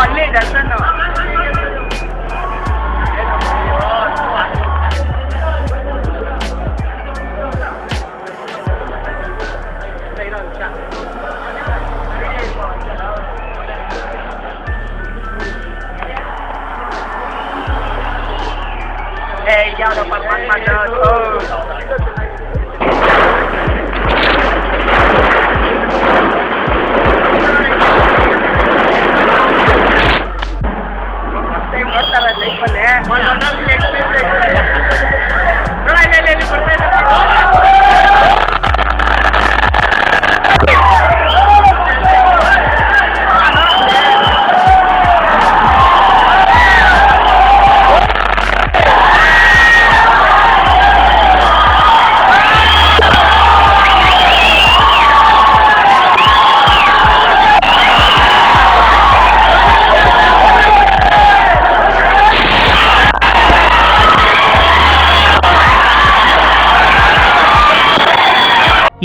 ಅಲ್ಲಿ Darshan giao được mặt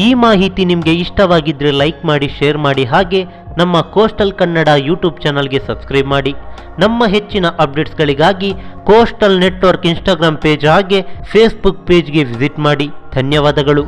ಈ ಮಾಹಿತಿ ನಿಮಗೆ ಇಷ್ಟವಾಗಿದ್ದರೆ ಲೈಕ್ ಮಾಡಿ, ಶೇರ್ ಮಾಡಿ, ಹಾಗೆ ನಮ್ಮ ಕೋಸ್ಟಲ್ ಕನ್ನಡ ಯೂಟ್ಯೂಬ್ ಚಾನಲ್ಗೆ ಸಬ್ಸ್ಕ್ರೈಬ್ ಮಾಡಿ. ನಮ್ಮ ಹೆಚ್ಚಿನ ಅಪ್ಡೇಟ್ಸ್ಗಳಿಗಾಗಿ ಕೋಸ್ಟಲ್ ನೆಟ್ವರ್ಕ್ ಇನ್ಸ್ಟಾಗ್ರಾಮ್ ಪೇಜ್ ಹಾಗೆ ಫೇಸ್ಬುಕ್ ಪೇಜ್ಗೆ ವಿಸಿಟ್ ಮಾಡಿ. ಧನ್ಯವಾದಗಳು.